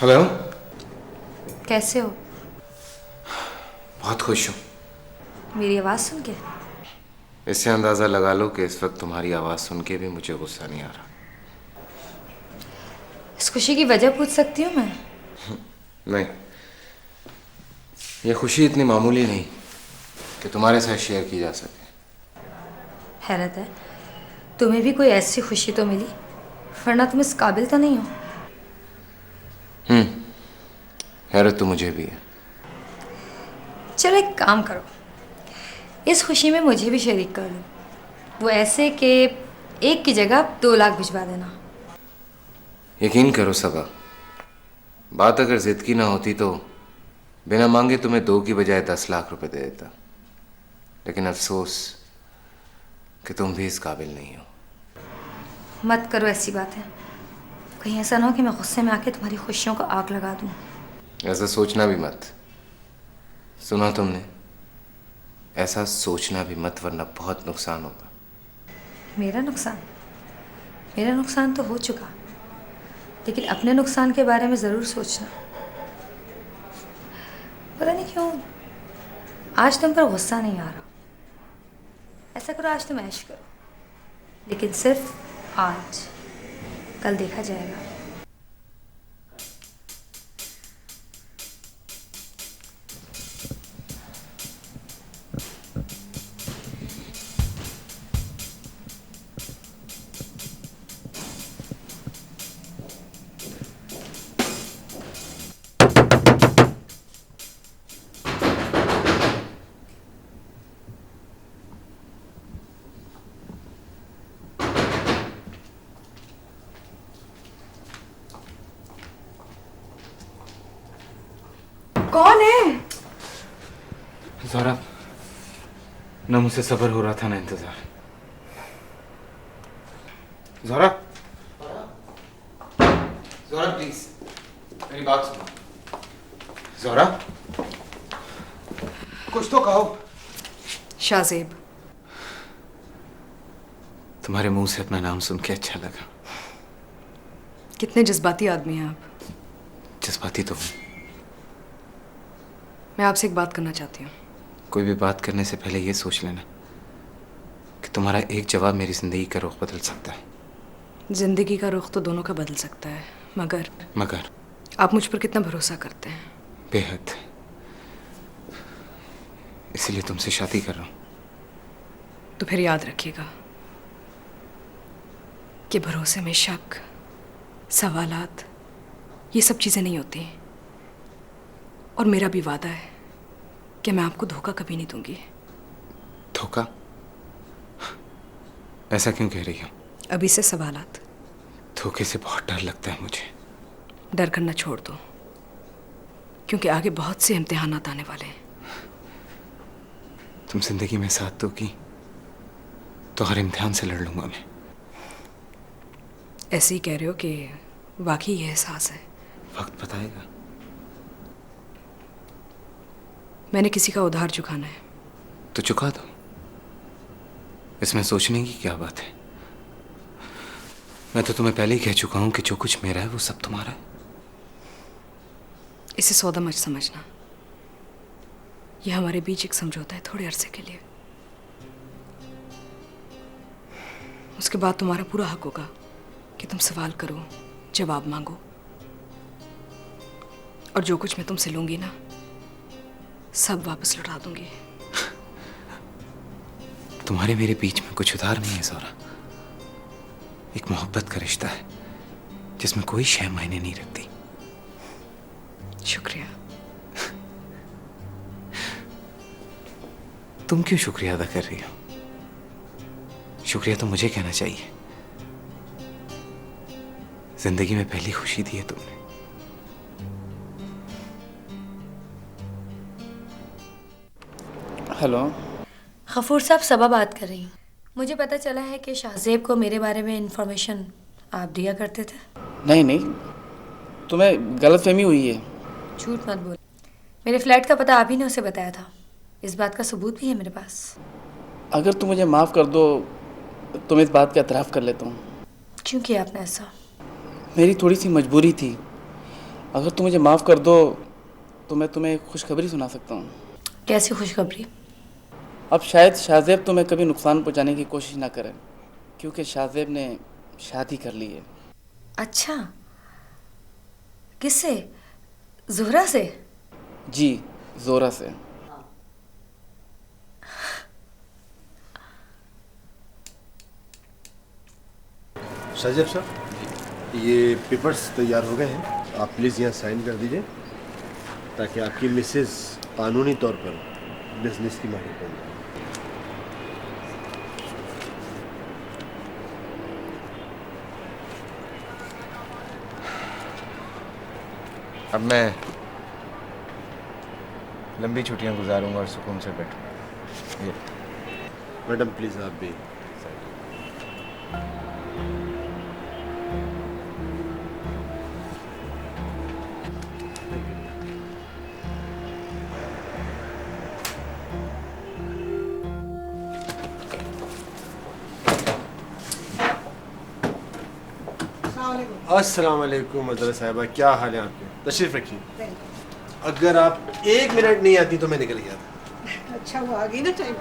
Hello. कैसे हो? बहुत खुश हूँ। मेरी आवाज़ सुन के? इससे अंदाज़ा लगा लो कि इस वक्त तुम्हारी आवाज़ सुन के भी मुझे गुस्सा नहीं आ रहा। इस खुशी की वजह पूछ सकती हूँ मैं? नहीं, ये खुशी इतनी मामूली नहीं कि तुम्हारे साथ शेयर की जा सके। हैरत है, तुम्हें भी कोई ऐसी खुशी तो मिली, वरना तुम इस काबिल तो नहीं हो। हैरत तो मुझे भी है। चलो एक काम करो, इस खुशी में मुझे भी शरीक कर लो। वो ऐसे कि एक की जगह 2 लाख भिजवा देना। यकीन करो सबा, बात अगर जिद की ना होती तो बिना मांगे तुम्हें 2 की बजाय 10 लाख रुपए दे देता। लेकिन अफसोस कि तुम भी इस काबिल नहीं हो। मत करो ऐसी बातें, कहीं ऐसा ना हो कि मैं गुस्से में आके तुम्हारी खुशियों को आग लगा दूँ। ऐसा सोचना भी मत। सुना तुमने? ऐसा सोचना भी मत, वरना बहुत नुकसान होगा। मेरा नुकसान? मेरा नुकसान तो हो चुका, लेकिन अपने नुकसान के बारे में ज़रूर सोचना। पता नहीं क्यों आज तुम पर गुस्सा नहीं आ रहा। ऐसा करो, आज तुम ऐश करो, लेकिन सिर्फ आज। कल देखा जाएगा। कौन है? ज़ोहरा, ना मुझसे सब्र हो रहा था ना इंतजार। ज़ोहरा, ज़ोहरा प्लीज मेरी बात सुनो। ज़ोहरा, कुछ तो कहो। शाहज़ेब। तुम्हारे मुंह से अपना नाम सुन के अच्छा लगा। कितने जज्बाती आदमी हैं आप। जज्बाती तो हूँ। मैं आपसे एक बात करना चाहती हूँ। कोई भी बात करने से पहले ये सोच लेना कि तुम्हारा एक जवाब मेरी जिंदगी का रुख बदल सकता है। जिंदगी का रुख तो दोनों का बदल सकता है, मगर आप मुझ पर कितना भरोसा करते हैं? बेहद। इसीलिए तुमसे शादी कर रहा हूँ। तो फिर याद रखिएगा कि भरोसे में शक, सवालात, ये सब चीज़ें नहीं होती। और मेरा भी वादा है कि मैं आपको धोखा कभी नहीं दूंगी। धोखा? ऐसा क्यों कह रही हो? अभी से सवालात। धोखे से बहुत डर लगता है मुझे। डर करना छोड़ दो, क्योंकि आगे बहुत से इम्तिहानात आने वाले हैं। तुम जिंदगी में साथ दोगी तो हर इम्तिहान से लड़ लूंगा मैं। ऐसे ही कह रहे हो कि वाकई ये एहसास है? वक्त बताएगा। मैंने किसी का उधार चुकाना है। तो चुका दो, इसमें सोचने की क्या बात है। मैं तो तुम्हें पहले ही कह चुका हूं कि जो कुछ मेरा है वो सब तुम्हारा है। इसे सौदा मत समझना। यह हमारे बीच एक समझौता है, थोड़े अरसे के लिए। उसके बाद तुम्हारा पूरा हक होगा कि तुम सवाल करो, जवाब मांगो, और जो कुछ मैं तुमसे लूंगी ना, सब वापस लौटा दूंगी। तुम्हारे मेरे बीच में कुछ उधार नहीं है ज़ोहरा। एक मोहब्बत का रिश्ता है जिसमें कोई शय मायने नहीं रखती। शुक्रिया। तुम क्यों शुक्रिया अदा कर रही हो? शुक्रिया तो मुझे कहना चाहिए। जिंदगी में पहली खुशी दी है तुमने। हेलो। गफूर साहब, सबा बात कर रही हूँ। मुझे पता चला है कि शाहज़ेब को मेरे बारे में इंफॉर्मेशन आप दिया करते थे। नहीं नहीं, तुम्हें गलतफहमी हुई है। झूठ मत बोल। मेरे फ्लैट का पता आप ही ने उसे बताया था। इस बात का सबूत भी है मेरे पास। अगर तुम मुझे माफ़ कर दो तो मैं इस बात का एतराफ़ कर लेता हूँ। क्यों किया आपने ऐसा? मेरी थोड़ी सी मजबूरी थी। अगर तुम मुझे माफ़ कर दो तो मैं तुम्हें एक खुशखबरी सुना सकता हूँ। कैसी खुशखबरी? अब शायद शाहजेब तुम्हें कभी नुकसान पहुँचाने की कोशिश ना करें, क्योंकि शाहजेब ने शादी कर ली है। अच्छा, किससे? ज़ोहरा से? जी, ज़ोरा से। शाहजेब साहब, ये पेपर्स तैयार हो गए हैं, आप प्लीज़ यहाँ साइन कर दीजिए ताकि आपकी मिसेस कानूनी तौर पर बिजनेस की मालिक बन जाए। अब मैं लंबी छुट्टियां गुजारूंगा और सुकून से बैठूंगा। ये मैडम प्लीज़ आप भी। अस्सलाम वालेकुम मदर साहिबा, क्या हाल है आपके? तशरीफ रखिए। अगर आप 1 मिनट नहीं आती तो मैं निकल गया था। अच्छा वो आ गई ना टाइम।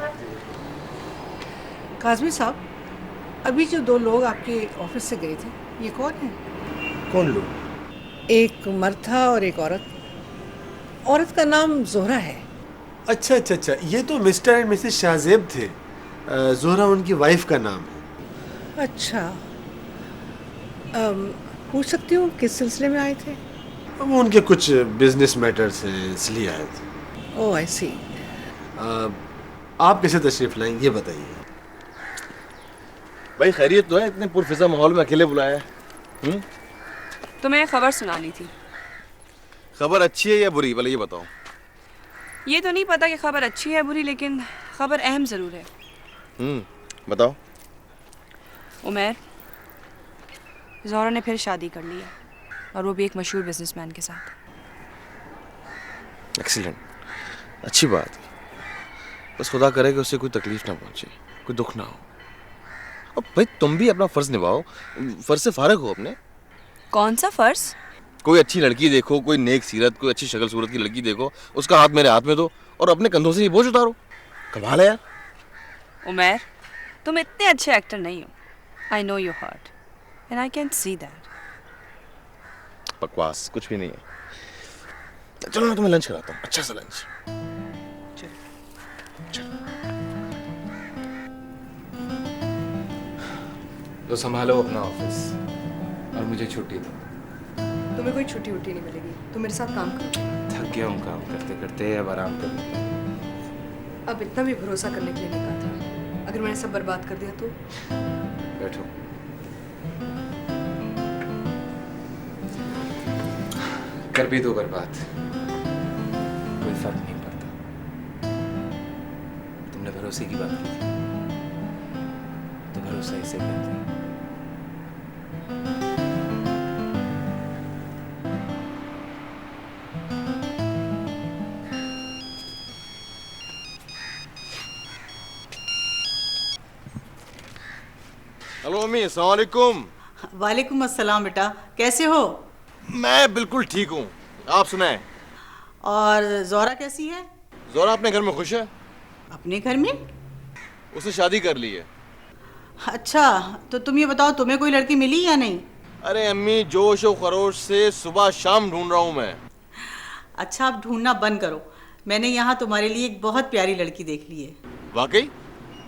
काजमी साहब, अभी जो 2 लोग आपके ऑफिस से गए थे, ये कौन है? कौन लोग? एक मर्द था और एक औरत। औरत का नाम ज़ोहरा है। अच्छा अच्छा अच्छा, ये तो मिस्टर एंड मिसेस शाहजेब थे। ज़ोहरा उनकी वाइफ का नाम है। अच्छा, पूछ सकती हूँ किस सिलसिले में आए थे? वो उनके कुछ बिजनेस मैटर्स हैं इसलिए आए थे। ओह आई सी। आप कैसे तशरीफ लाएंगे ये बताइए। भाई खैरियत तो है? इतने पुरफिजा माहौल में अकेले बुलाया है? तुम्हें खबर सुनानी थी। खबर अच्छी है या बुरी, भले ये बताओ। ये तो नहीं पता कि खबर अच्छी है बुरी, लेकिन खबर अहम ज़रूर है। बताओ। उमर, ज़ोहरा ने फिर शादी कर ली है, और वो भी एक मशहूर बिजनेसमैन के साथ। एक्सीलेंट, अच्छी बात है। बस खुदा करे कि उससे कोई तकलीफ ना पहुंचे, कोई दुख ना हो। अब भाई तुम भी अपना फर्ज निभाओ, फर्ज से फारग हो अपने। कौन सा फ़र्ज? कोई अच्छी लड़की देखो, कोई नेक सीरत, कोई अच्छी शक्ल सूरत की लड़की देखो, उसका हाथ मेरे हाथ में दो और अपने कंधों से ये बोझ उतारो। कमाल है यार। उमर, तुम इतने अच्छे एक्टर नहीं हो। I know your heart and I can see that. बकवास कुछ भी नहीं है। चलो मैं तुम्हें लंच कराता हूँ, अच्छा सा लंच। तो संभालो अपना ऑफिस और मुझे छुट्टी दो। तुम्हें कोई छुट्टी उट्टी नहीं मिलेगी, तुम मेरे साथ काम करो। थक गया हूँ काम करते करते, अब आराम करने। अब इतना भी भरोसा करने के लिए नहीं कहा था। अगर मैंने सब बर्बाद कर दिया तो? बैठो। कर भी दो बर्बाद, कोई फर्क नहीं पड़ता। तुमने भरोसे की बात की थी, तो भरोसा इसे कहते हैं। हेलो अम्मी, अस्सलाम वालेकुम। वालेकुम अस्सलाम बेटा, कैसे हो? मैं बिल्कुल ठीक हूँ, आप सुनाएं। और ज़ोहरा कैसी है? ज़ोहरा अपने घर में खुश है। अपने घर में? उसने शादी कर ली है। अच्छा, तो तुम ये बताओ तुम्हें कोई लड़की मिली या नहीं? अरे अम्मी, जोश और खरोश से सुबह शाम ढूंढ रहा हूँ मैं। अच्छा, आप ढूंढना बंद करो। मैंने यहाँ तुम्हारे लिए एक बहुत प्यारी लड़की देख ली है। वाकई?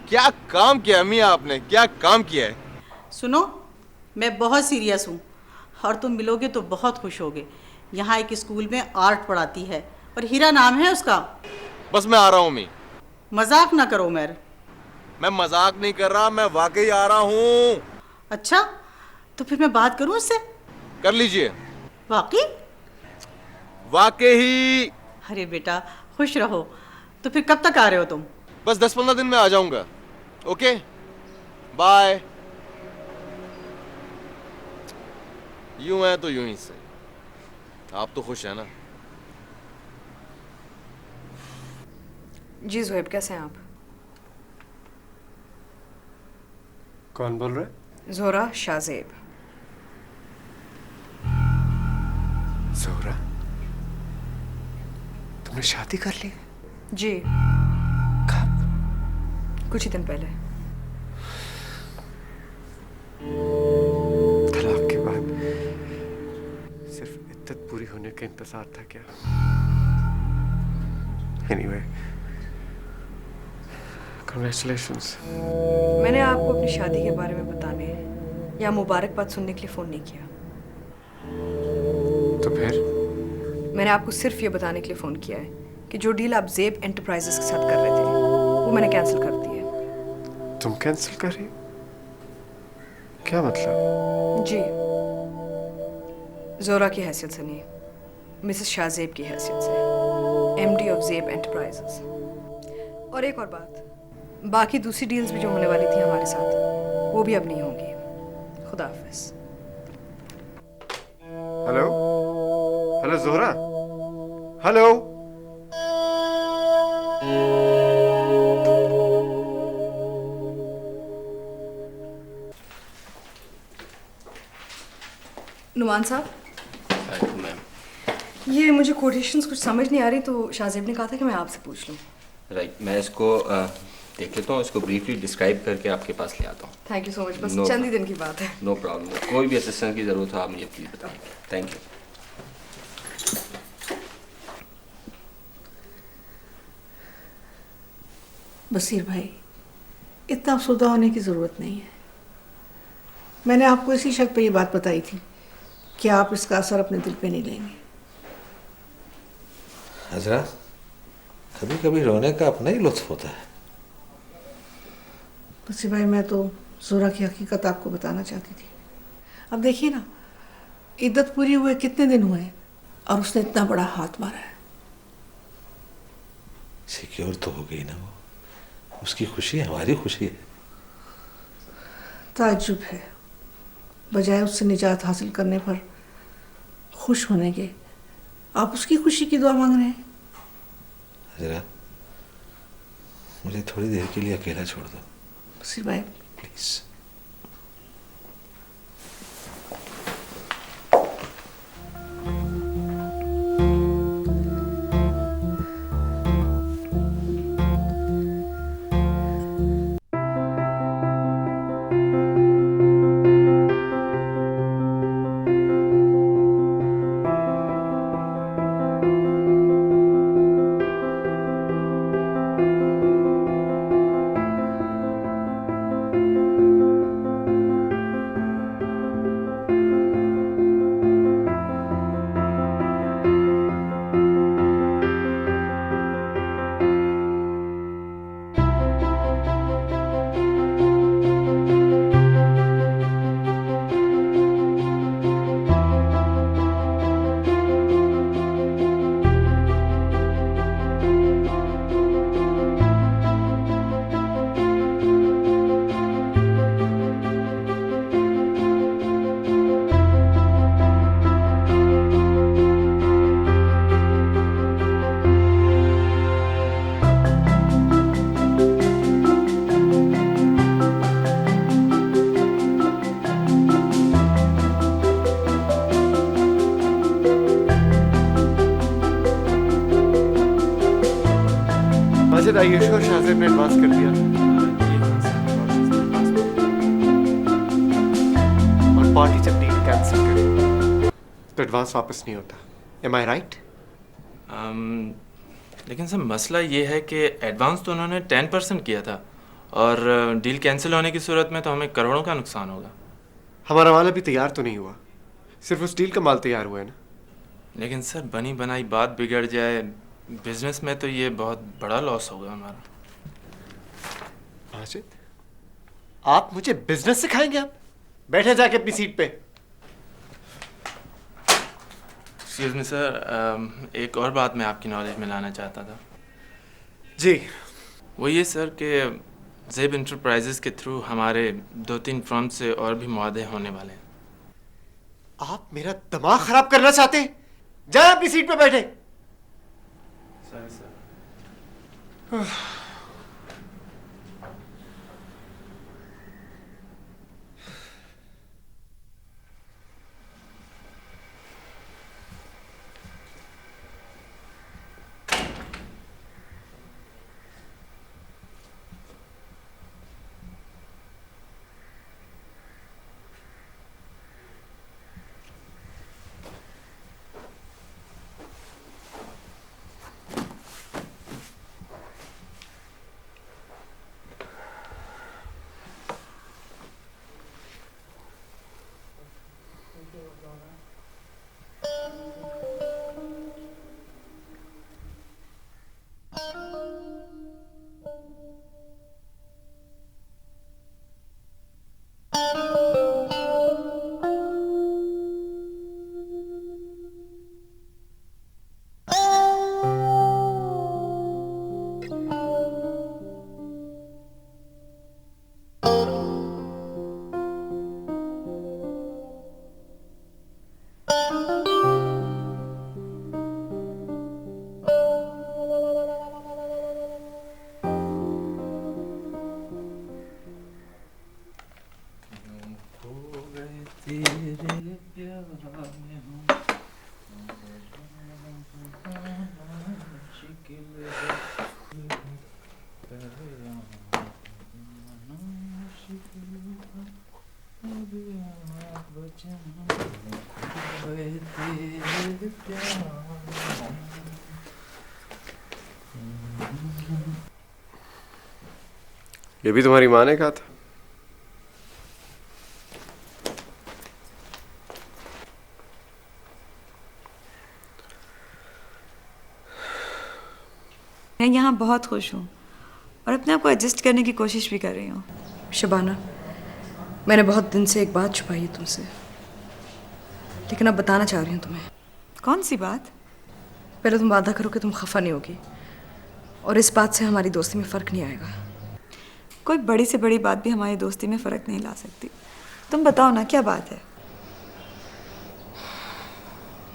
क्या काम किया अम्मी आपने, क्या काम किया है? सुनो, मैं बहुत सीरियस हूँ और तुम मिलोगे तो बहुत खुश होगे। यहाँ एक स्कूल में आर्ट पढ़ाती है और हीरा नाम है उसका। बस मैं आ रहा हूँ अम्मी। मजाक ना करो उमर। मैं मजाक नहीं कर रहा, मैं वाकई आ रहा हूँ। अच्छा, तो फिर मैं बात करूँ उससे? कर लीजिए। वाकई? वाकई। अरे बेटा, खुश रहो। तो फिर कब तक आ रहे हो तुम? बस 10-15 दिन में आ जाऊंगा। Okay, bye. यूं है तो यूं ही से। आप तो खुश है ना? जी ज़ुहैब, कैसे हैं आप? कौन बोल रहा है? ज़ोहरा शाहजेब। ज़ोहरा? तुमने शादी कर ली? जी, कब? कुछ ही दिन पहले। तलाक के बाद सिर्फ इद्दत पूरी होने का इंतजार था क्या? Anyway, congratulations. मैंने आपको अपनी शादी के बारे में बताने या मुबारकबाद सुनने के लिए फ़ोन नहीं किया। तो फिर? मैंने आपको सिर्फ ये बताने के लिए फ़ोन किया है कि जो डील आप ज़ेब एंटरप्राइजेस के साथ कर रहे थे वो मैंने कैंसिल कर दी है। तुम कैंसिल कर रही? क्या मतलब? जी, जोरा की हैसियत से नहीं, मिसेस शाहजेब की हैसियत से, एमडी ऑफ ज़ेब एंटरप्राइजेस। और एक और बात, बाकी दूसरी डील्स भी जो होने वाली थी हमारे साथ वो भी अब नहीं होंगी। खुदा हाफिज़। Hello? Hello Zohra? Hello? Numan साहब, मैम। ये मुझे कोटेशंस कुछ समझ नहीं आ रही, तो शाहजेब ने कहा था कि मैं आपसे पूछ लूँ। राइट, मैं इसको देख लेता हूँ, इसको ब्रीफली डिस्क्राइब करके आपके पास ले आता हूँ। थैंक यू सो मच, बस No चंद ही दिन की बात है। नो प्रॉब्लम, कोई भी असिस्टेंस की ज़रूरत हो आप मुझे प्लीज़ बताएं। Thank you. बसीर भाई, इतना अफसुदा होने की ज़रूरत नहीं है। मैंने आपको इसी शर्त पे ये बात बताई थी कि आप इसका असर अपने दिल पे नहीं लेंगे। हजरा, कभी कभी रोने का अपना ही लुत्फ होता है। बसीर भाई, मैं तो जोरा की हकीकत आपको बताना चाहती थी। अब देखिए ना, इद्दत पूरी हुए कितने दिन हुए हैं और उसने इतना बड़ा हाथ मारा है। सिक्योर तो हो गई ना वो, उसकी खुशी हमारी खुशी है। ताज्जुब है, बजाय उससे निजात हासिल करने पर खुश होने के आप उसकी खुशी की दुआ मांग रहे हैं। हजरा, मुझे थोड़ी देर के लिए अकेला छोड़ दो। बसीर भाई प्लीज। माजिद, आइए श्योर शाहजेब ने एडवांस कर दिया और पार्टी जब डील कैंसिल करी तो एडवांस वापस नहीं होता। एम आई राइट? लेकिन सर मसला ये है कि एडवांस तो उन्होंने 10% किया था और डील कैंसिल होने की सूरत में तो हमें करोड़ों का नुकसान होगा। हमारा माल अभी तैयार तो नहीं हुआ, सिर्फ उस डील का माल तैयार हुआ है ना। लेकिन सर बनी बनाई बात बिगड़ जाए बिजनेस में तो ये बहुत बड़ा लॉस होगा हमारा। माजिद, आप मुझे बिजनेस सिखाएंगे? आप बैठे जाके अपनी सीट पे। एक्सक्यूज मी सर, एक और बात मैं आपकी नॉलेज में लाना चाहता था। जी। वो ये सर कि ज़ेब इंटरप्राइजेस के थ्रू हमारे 2-3 फर्म से और भी मुआहदे होने वाले हैं। आप मेरा दिमाग खराब करना चाहते हैं? जाए अपनी सीट पे बैठे। Sorry sir. ये भी तुम्हारी माँ ने कहा था? मैं यहाँ बहुत खुश हूँ और अपने आप को एडजस्ट करने की कोशिश भी कर रही हूँ। शबाना, मैंने बहुत दिन से एक बात छुपाई है तुमसे, लेकिन अब बताना चाह रही हूँ तुम्हें। कौन सी बात? पहले तुम वादा करो कि तुम खफा नहीं होगी और इस बात से हमारी दोस्ती में फ़र्क नहीं आएगा। कोई बड़ी से बड़ी बात भी हमारी दोस्ती में फ़र्क नहीं ला सकती। तुम बताओ ना, क्या बात है?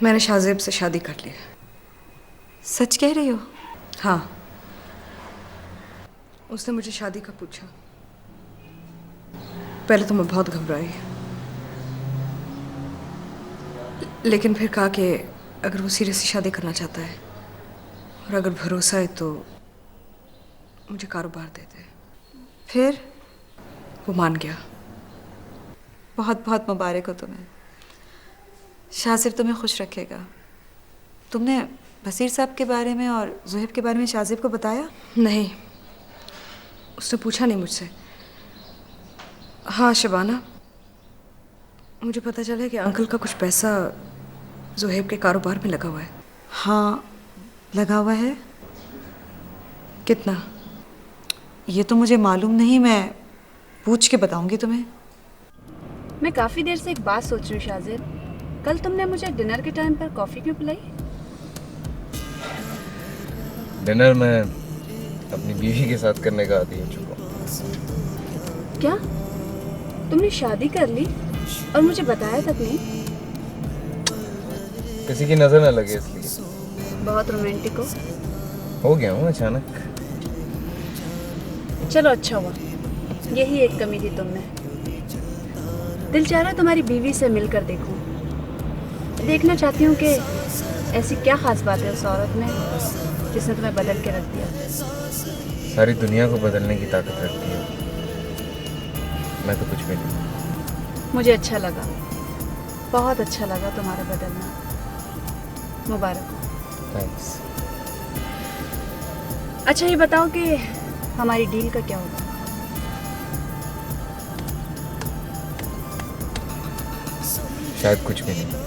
मैंने शाहजेब से शादी कर ली। सच कह रही हो? हाँ, उसने मुझे शादी का पूछा। पहले तो मैं बहुत घबराई, लेकिन फिर कहा कि अगर वो सीरियसली शादी करना चाहता है और अगर भरोसा है तो मुझे कारोबार दे दे। फिर वो मान गया। बहुत बहुत मुबारक हो तुम्हें। शाहजेब तुम्हें खुश रखेगा। तुमने बसीर साहब के बारे में और ज़ुहैब के बारे में शाहजेब को बताया? नहीं, उसने पूछा नहीं मुझसे। हाँ शबाना, मुझे पता चला कि अंकल का कुछ पैसा ज़ुहैब के कारोबार में लगा हुआ है। हाँ, लगा हुआ है। कितना? ये तो मुझे मालूम नहीं, मैं पूछ के बताऊंगी तुम्हें। मैं काफ़ी देर से एक बात सोच रही हूँ शाहजेब। कल तुमने मुझे डिनर के टाइम पर कॉफ़ी क्यों पिलाई? डिनर मैं अपनी बीवी के साथ करने का आदी हो चुका हूँ। क्या तुमने शादी कर ली और मुझे बताया तक नहीं? किसी की नजर न लगे इसलिए। बहुत रोमांटिक हो गया हूँ अचानक। चलो अच्छा हुआ, यही एक कमी थी तुम में। दिल चाह रहा तुम्हारी बीवी से मिलकर देखूं। देखना चाहती हूँ कि ऐसी क्या खास बात है उस औरत में जिसने तुम्हें बदल के रख दिया। सारी दुनिया को बदलने की ताकत रखती है। मैं तो कुछ भी नहीं। मुझे अच्छा लगा, बहुत अच्छा लगा तुम्हारा बदलना। मुबारक हो। थैंक्स। अच्छा ये बताओ कि हमारी डील का क्या होगा? शायद कुछ भी नहीं।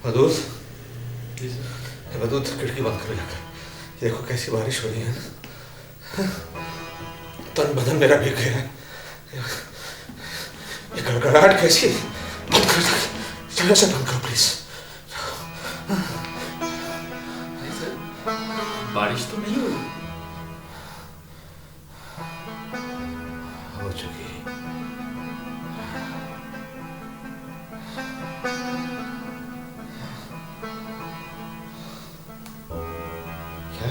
मधुर मधुर खिड़की बंद करो जाकर। देखो कैसी बारिश हो रही है ना, तन बदन मेरा भीग गया है। ये गड़गड़ाहट कैसी, बंद करो जगह से, बंद करो प्लीज। बारिश तो नहीं हुई। हो चुकी। क्या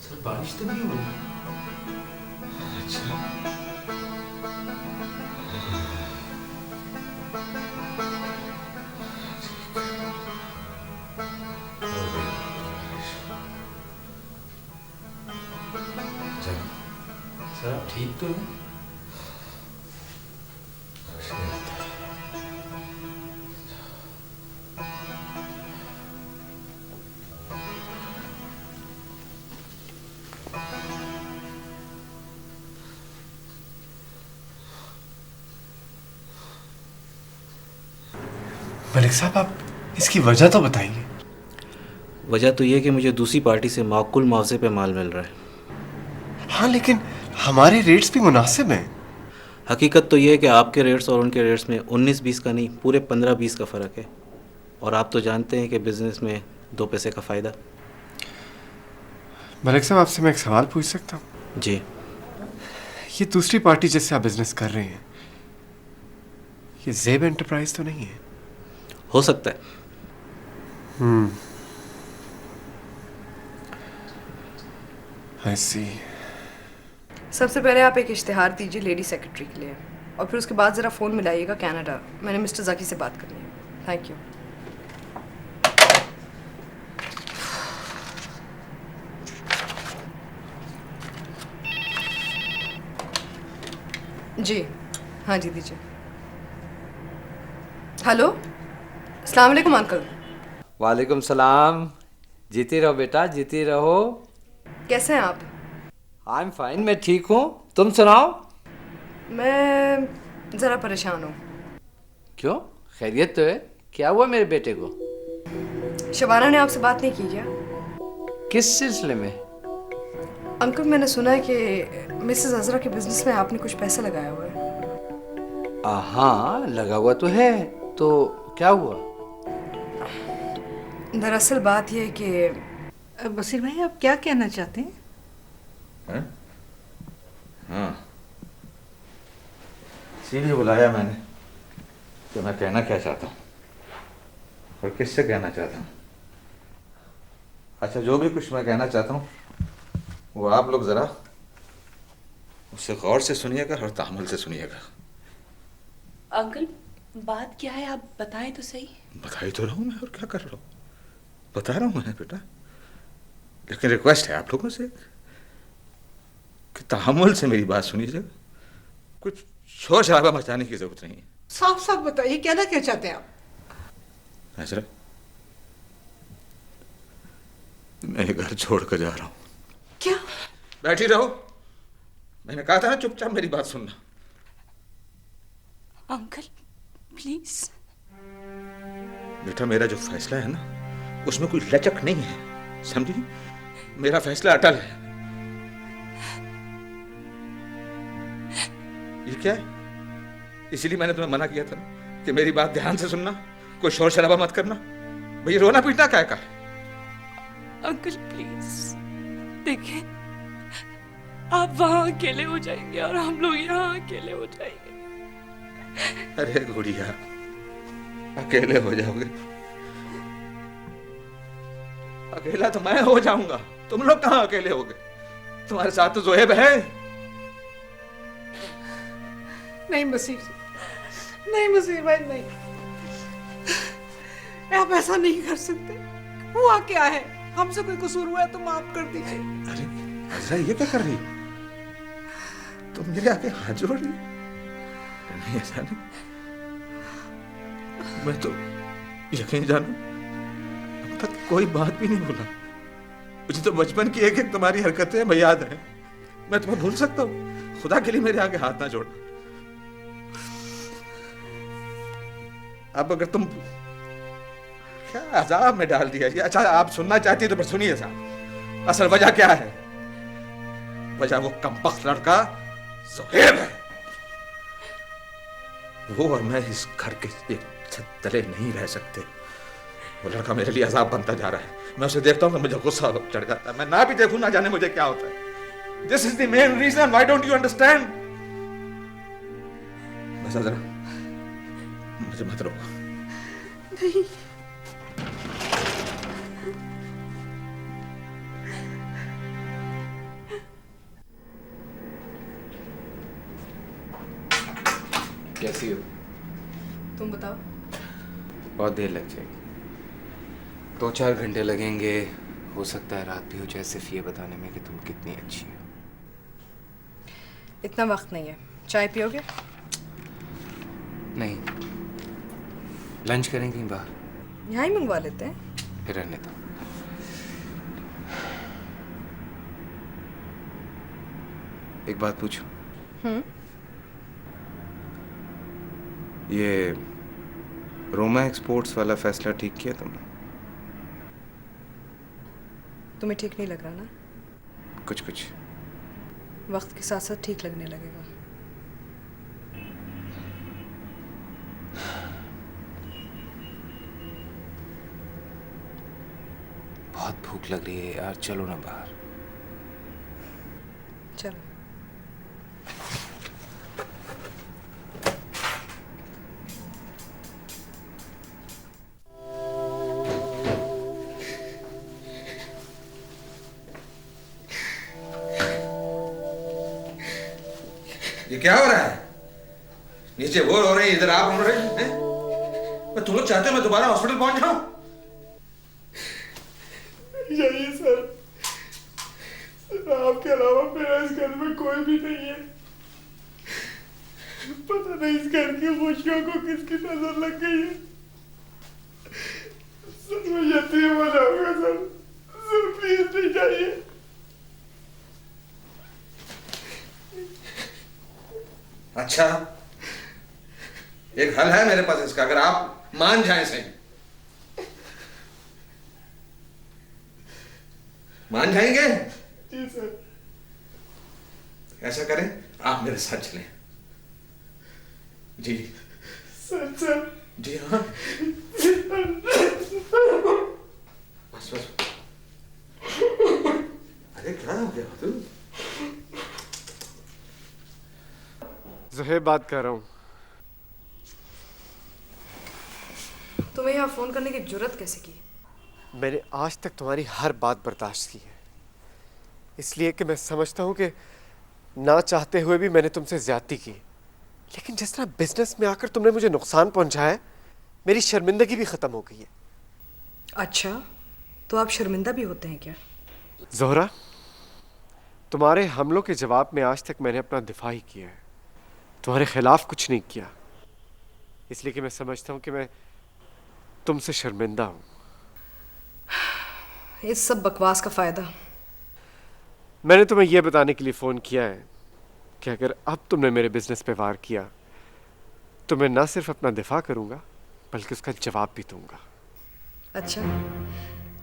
सर बारिश तो नहीं हुई। अच्छा, सर आप ठीक तो हैं? मलिक साहब, आप इसकी वजह तो बताइए। वजह तो ये कि मुझे दूसरी पार्टी से माकूल मुआवजे पे माल मिल रहा है। हाँ, लेकिन हमारे रेट्स भी मुनासिब हैं। हकीकत तो ये है कि आपके रेट्स और उनके रेट्स में 19-20 का नहीं, पूरे 15-20 का फ़र्क है। और आप तो जानते हैं कि बिज़नेस में 2 पैसे का फ़ायदा। मलिक साहब, आपसे मैं एक सवाल पूछ सकता हूँ? जी। ये दूसरी पार्टी जिससे आप बिजनेस कर रहे हैं, ये ज़ेब एंटरप्राइज तो नहीं है? हो सकता है। I see. सबसे पहले आप एक इश्तिहार दीजिए लेडी सेक्रेटरी के लिए, और फिर उसके बाद ज़रा फ़ोन मिलाइएगा कनाडा। मैंने मिस्टर ज़की से बात करनी है। Thank you. जी हाँ जी, दीजिए। हेलो, अस्सलाम वालेकुम अंकल। वालेकुम सलाम। जीती रहो बेटा, जीती रहो। कैसे हैं आप? आई एम फाइन, मैं ठीक हूँ। तुम सुनाओ। मैं ज़रा परेशान हूँ। क्यों, खैरियत तो है? क्या हुआ मेरे बेटे को? शबाना ने आपसे बात नहीं की क्या? किस सिलसिले में? अंकल, मैंने सुना है कि मिसेस अजरा के बिजनेस में आपने कुछ पैसा लगाया हुआ है। हाँ, लगा हुआ तो है। तो क्या हुआ? दरअसल बात यह है कि बसीर भाई, आप क्या कहना चाहते हैं? हाँ, इसीलिए बुलाया मैंने कि मैं कहना क्या चाहता हूँ और किससे कहना चाहता हूँ। अच्छा, जो भी कुछ मैं कहना चाहता हूँ वो आप लोग ज़रा उससे गौर से सुनिएगा और तहम्मुल से सुनिएगा। अंकल, बात क्या है, आप बताएं तो सही। बता ही तो रहा हूँ मैं, और क्या कर रहा हूँ, बता रहा हूँ मैं बेटा। लेकिन रिक्वेस्ट है आप लोगों से कि तहम्मुल से मेरी बात सुनिएगा। कुछ शोर शराबा मचाने की जरूरत नहीं है। साफ साफ बताइए, कहना क्या चाहते हैं आप? नजरा, मैं ये घर छोड़ कर जा रहा हूँ। क्या? बैठी रहो, मैंने कहा था ना, चुपचाप मेरी बात सुनना। Uncle please. बेटा, मेरा जो फैसला है ना, उसमें कोई लचक नहीं है, समझी? मेरा फैसला अटल है। ये क्या है? इसीलिए मैंने तुम्हें मना किया था कि मेरी बात ध्यान से सुनना, कोई शोर शराबा मत करना। भाई, रोना पीटना क्या का है? अंकल प्लीज देखिए, आप वहां अकेले हो जाएंगे और हम लोग यहाँ अकेले हो जाएंगे। अरे गुड़िया, अकेले हो जाओगे? अकेला तो मैं हो जाऊंगा, तुम लोग कहाँ अकेले होगे? तुम्हारे साथ तो जोहेब है। नहीं बसीर, नहीं बसीर भाई, नहीं, आप ऐसा नहीं कर सकते। हुआ क्या है? हमसे कोई कसूर हुआ है तो माफ कर दीजिए। अरे अजरा, ये क्या कर रही? तुम मेरे आगे हाथ जोड़ रही? नहीं, ऐसा नहीं। मैं तो यकीन जानू अब तक कोई बात भी नहीं भूला। मुझे तो बचपन की एक एक तुम्हारी हरकतें मैं याद है। मैं तुम्हें भूल सकता हूँ? खुदा के लिए मेरे आगे हाथ ना जोड़ना। अब अगर तुम क्या अजाब में डाल दिया। अच्छा आप सुनना चाहती तो फिर सुनिए साहब। असल वजह क्या है? वजह वो कमबख्त लड़का ज़ुहैब है। वो और मैं इस घर के एक छत तले नहीं रह सकते। वो लड़का मेरे लिए अजाब बनता जा रहा है। मैं उसे देखता हूँ तो मुझे गुस्सा चढ़ जाता है। मैं ना भी देखूं ना जाने मुझे क्या होता है। This is the main reason. Why don't you understand? बस जरा मुझे मत रोको। नहीं। कैसी हो? तुम बताओ। बहुत देर लग जाएगी, 2-4 घंटे लगेंगे। हो सकता है रात भी हो जाए सिर्फ ये बताने में कि तुम कितनी अच्छी हो। इतना वक्त नहीं है, चाय पियोगे? नहीं, लंच करें कहीं बाहर? यहाँ ही मंगवा लेते हैं। फिर रहने दो। एक बात पूछूं? ये रोमा एक्सपोर्ट्स वाला फैसला ठीक किया तुमने? तुम्हें ठीक नहीं लग रहा ना? कुछ कुछ वक्त के साथ साथ ठीक लगने लगेगा। बहुत भूख लग रही है यार, चलो ना बाहर। चलो। ये क्या हो रहा है? नीचे वो रो रहे हैं, इधर आप रो रहे हैं। मैं तुम लोग चाहते हो मैं दोबारा हॉस्पिटल पहुंच जाऊं? जाइए सर, आपके अलावा मेरा इस घर में कोई भी नहीं है। पता नहीं इस घर की खुशियों को किसकी नजर लग गई है। सच में यतीम हो जाऊंगा सर। सर प्लीज नहीं जाइए। अच्छा, एक हल है मेरे पास इसका, अगर आप मान जाएं सही। मान जाएंगे? जी सर। ऐसा करें, आप मेरे साथ चलें। जी सर सर। जी हाँ। बस बस। अरे क्या हो गया तू? ज़ुहैब बात कर रहा हूँ। तुम्हें यहाँ फोन करने की जुर्रत कैसे की? मैंने आज तक तुम्हारी हर बात बर्दाश्त की है, इसलिए कि मैं समझता हूँ कि ना चाहते हुए भी मैंने तुमसे ज्यादती की। लेकिन जिस तरह बिजनेस में आकर तुमने मुझे नुकसान पहुंचाया, मेरी शर्मिंदगी भी खत्म हो गई है। अच्छा, तो आप शर्मिंदा भी होते हैं क्या? ज़ोहरा, तुम्हारे हमलों के जवाब में आज तक मैंने अपना दिफा ही किया है, तुम्हारे खिलाफ कुछ नहीं किया, इसलिए कि मैं समझता हूँ कि मैं तुमसे शर्मिंदा हूँ। इस सब बकवास का फायदा? मैंने तुम्हें यह बताने के लिए फ़ोन किया है कि अगर अब तुमने मेरे बिजनेस पे वार किया तो मैं ना सिर्फ अपना दिफा करूंगा बल्कि उसका जवाब भी दूंगा। अच्छा,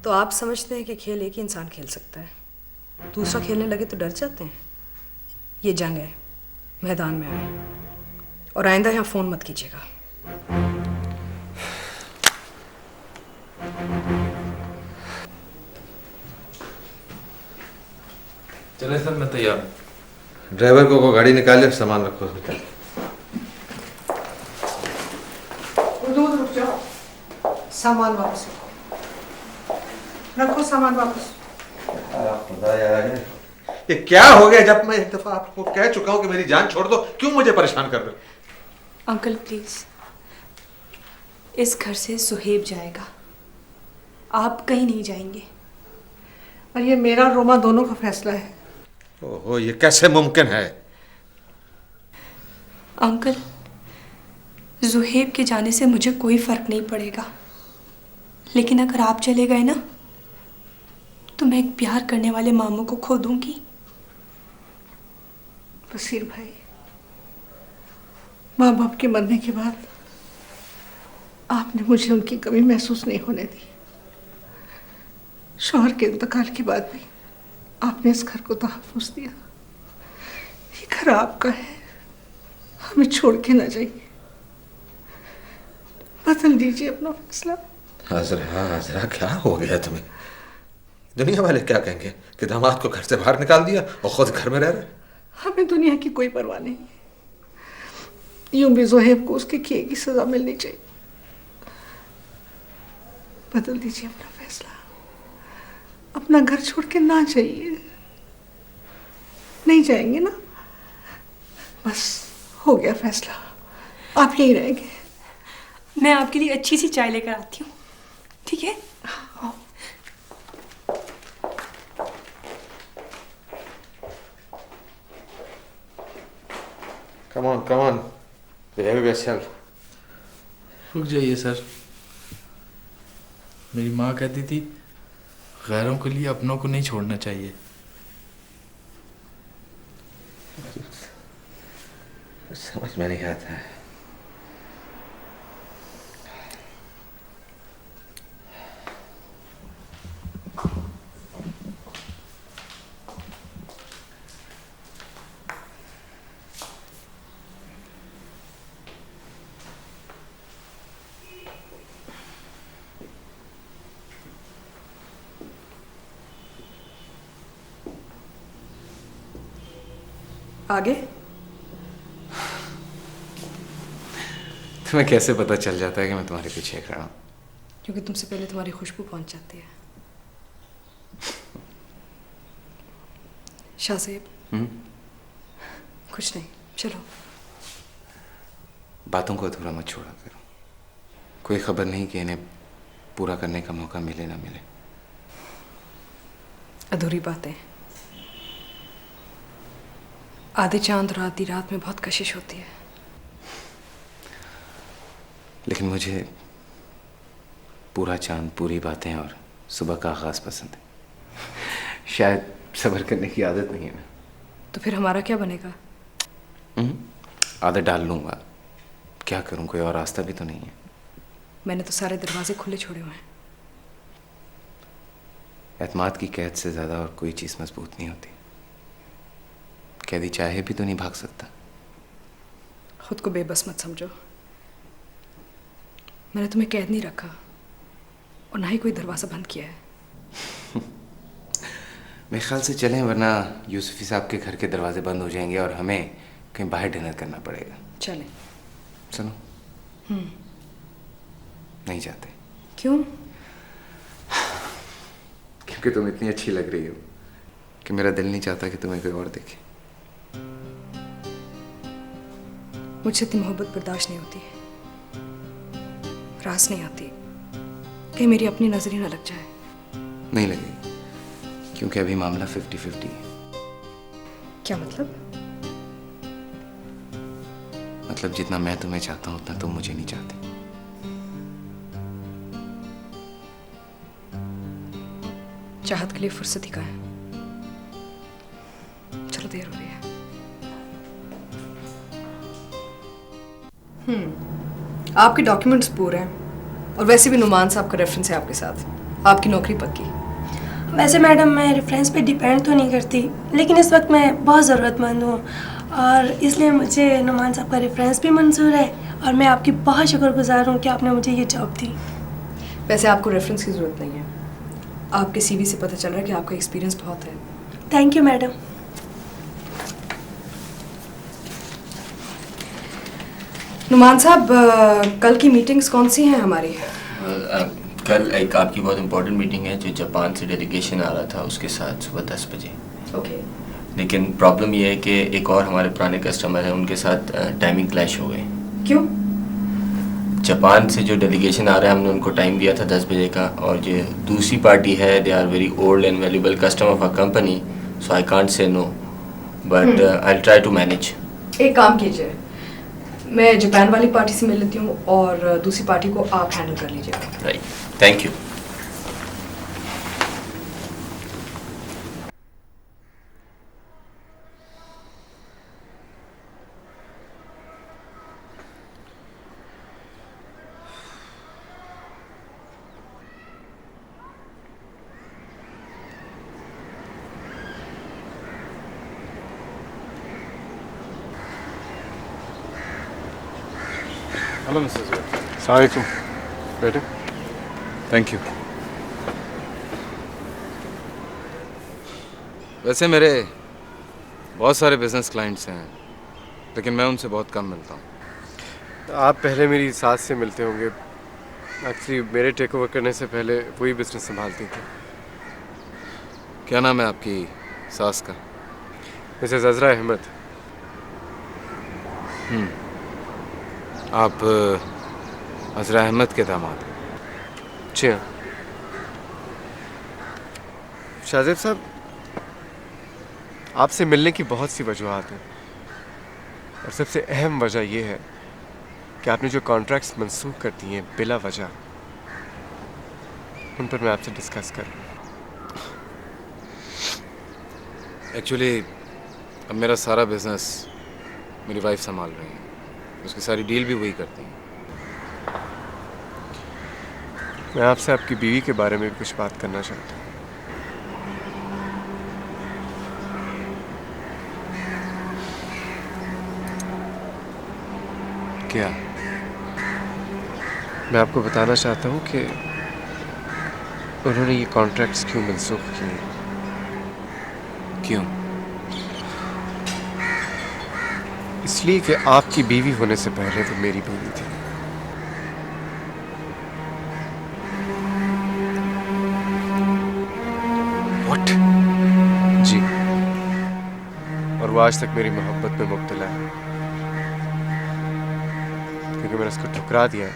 तो आप समझते हैं कि खेल एक ही इंसान खेल सकता है, दूसरा खेलने लगे तो डर जाते हैं? ये जंग है, मैदान में आए, और आइंदा यहाँ फ़ोन मत कीजिएगा। चले सर, मैं तैयार हूँ। ड्राइवर को गाड़ी निकाले, सामान रखो। रुक जाओ, सामान वापस रखो, सामान वापस। ये क्या हो गया? जब मैं एक दफा आपको कह चुका हूं कि मेरी जान छोड़ दो, क्यों मुझे परेशान कर रहे हो? अंकल प्लीज, इस घर से ज़ुहैब जाएगा, आप कहीं नहीं जाएंगे। और ये मेरा और रोमा दोनों का फैसला है। ओहो, ये कैसे मुमकिन है? अंकल, ज़ुहैब के जाने से मुझे कोई फर्क नहीं पड़ेगा, लेकिन अगर आप चले गए ना तो मैं एक प्यार करने वाले मामू को खो दूंगी। बसीर भाई, माँ बाप के मरने के बाद आप आपने मुझे उनकी कमी महसूस नहीं होने दी। शौहर के इंतकाल के बाद भी आपने इस घर को तहफ़्फ़ुज़ दिया। ये घर आपका है, हमें छोड़ के ना जाइए। बदल दीजिए अपना फैसला। हाजरा क्या हो गया तुम्हें? दुनिया वाले क्या कहेंगे कि दामाद को घर से बाहर निकाल दिया और खुद घर में रह रहे? हमें दुनिया की कोई परवाह नहीं, यूं भी ज़ोहेब को उसके किए की सजा मिलनी चाहिए। बदल दीजिए अपना फैसला, अपना घर छोड़ के ना जाइए। नहीं जाएंगे ना? बस हो गया फैसला, आप यहीं रहेंगे। मैं आपके लिए अच्छी सी चाय लेकर आती हूँ, ठीक है? Come on, behave yourself. रुक जाइए सर, मेरी माँ कहती थी गैरों के लिए अपनों को नहीं छोड़ना चाहिए। समझ में नहीं आता है। आगे तुम्हें कैसे पता चल जाता है कि मैं तुम्हारे पीछे खड़ा हूँ? क्योंकि तुमसे पहले तुम्हारी खुशबू पहुंच जाती है। शाहज़ेब, कुछ नहीं, चलो। बातों को अधूरा मत छोड़ा करो। कोई खबर नहीं कि इन्हें पूरा करने का मौका मिले ना मिले। अधूरी बातें, आधे चांद और आधी रात में बहुत कशिश होती है। लेकिन मुझे पूरा चांद, पूरी बातें और सुबह का आगाज़ पसंद है। शायद सब्र करने की आदत नहीं है ना। तो फिर हमारा क्या बनेगा? आदत डाल लूँगा। क्या करूँ, कोई और रास्ता भी तो नहीं है। मैंने तो सारे दरवाजे खुले छोड़े हुए हैं। एतमाद की कैद से ज़्यादा और कोई चीज़ मजबूत नहीं होती। कैदी चाहे भी तो नहीं भाग सकता। खुद को बेबस मत समझो। मैंने तुम्हें कैद नहीं रखा और ना ही कोई दरवाज़ा बंद किया है। मेरे ख्याल से चलें, वरना यूसुफी साहब के घर के दरवाजे बंद हो जाएंगे और हमें कहीं बाहर डिनर करना पड़ेगा। चलें। सुनो, नहीं जाते। क्यों? क्योंकि तुम इतनी अच्छी लग रही हो कि मेरा दिल नहीं चाहता कि तुम्हें कोई और देखे। मुझसे इतनी मोहब्बत बर्दाश्त नहीं होती, रास नहीं आती कि मेरी अपनी नजर ही ना लग जाए। नहीं लगेगी, क्योंकि अभी मामला 50-50 है। क्या मतलब? मतलब जितना मैं तुम्हें चाहता हूँ उतना तुम मुझे नहीं चाहते। चाहत के लिए फुर्सत ही कहाँ है। चलो, देर हो रही है। आपके डॉक्यूमेंट्स पूरे हैं और वैसे भी नुमान साहब का रेफरेंस है आपके साथ। आपकी नौकरी पक्की। वैसे मैडम, मैं रेफरेंस पे डिपेंड तो नहीं करती, लेकिन इस वक्त मैं बहुत ज़रूरतमंद हूँ और इसलिए मुझे नुमान साहब का रेफरेंस भी मंजूर है और मैं आपकी बहुत शुक्रगुजार हूँ कि आपने मुझे ये जॉब दी। वैसे आपको रेफरेंस की ज़रूरत नहीं है। आपके सीवी से पता चल रहा है कि आपका एक्सपीरियंस बहुत है। Thank you madam. नुमान साहब, कल की मीटिंग्स कौन सी हैं हमारी? कल एक आपकी बहुत इंपॉर्टेंट मीटिंग है जो जापान से डेलीगेशन आ रहा था, उसके साथ सुबह 10 बजे। ओके। लेकिन प्रॉब्लम ये है कि एक और हमारे पुराने कस्टमर हैं, उनके साथ टाइमिंग क्लैश हो गए। क्यों? जापान से जो डेलीगेशन आ रहा है, हमने उनको टाइम दिया था 10 बजे का, और जो दूसरी पार्टी है, they are very old and valuable customer of a company, so I can't say no, but I will try to manage. एक काम कीजिए, मैं जापान वाली पार्टी से मिल लेती हूँ और दूसरी पार्टी को आप हैंडल कर लीजिएगा। Right, thank you. Hello Mrs सलामुअलैकुम बेटे। Thank you. वैसे मेरे बहुत सारे बिजनेस क्लाइंट्स हैं, लेकिन मैं उनसे बहुत कम मिलता हूँ। आप पहले मेरी सास से मिलते होंगे। एक्चुअली मेरे टेक ओवर करने से पहले वही बिजनेस संभालती थी। क्या नाम है आपकी सास का? मिसेस अजरा अहमद। आप अजरा अहमद के दामाद हैं? जी हाँ। शाहजेब साहब, आपसे मिलने की बहुत सी वजूहात हैं, और सबसे अहम वजह यह है कि आपने जो कॉन्ट्रैक्ट्स मंसूख कर दिए हैं बिला वजह, उन पर मैं आपसे डिस्कस कर रहा हूँ। एक्चुअली अब मेरा सारा बिजनेस मेरी वाइफ संभाल रही है, उसकी सारी डील भी वही करती हैं। मैं आपसे आपकी बीवी के बारे में भी कुछ बात करना चाहता हूँ। क्या? मैं आपको बताना चाहता हूँ कि उन्होंने ये कॉन्ट्रैक्ट्स क्यों मंसूख किए। क्यों? इसलिए कि आपकी बीवी होने से पहले वो मेरी बीवी थी। What? जी, और वो आज तक मेरी मोहब्बत में मुब्तला है। क्योंकि मैंने उसको ठुकरा दिया है,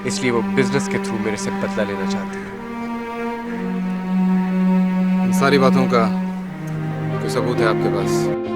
इसलिए वो बिजनेस के थ्रू मेरे से बदला लेना चाहती है। इन सारी बातों का कोई सबूत है आपके पास?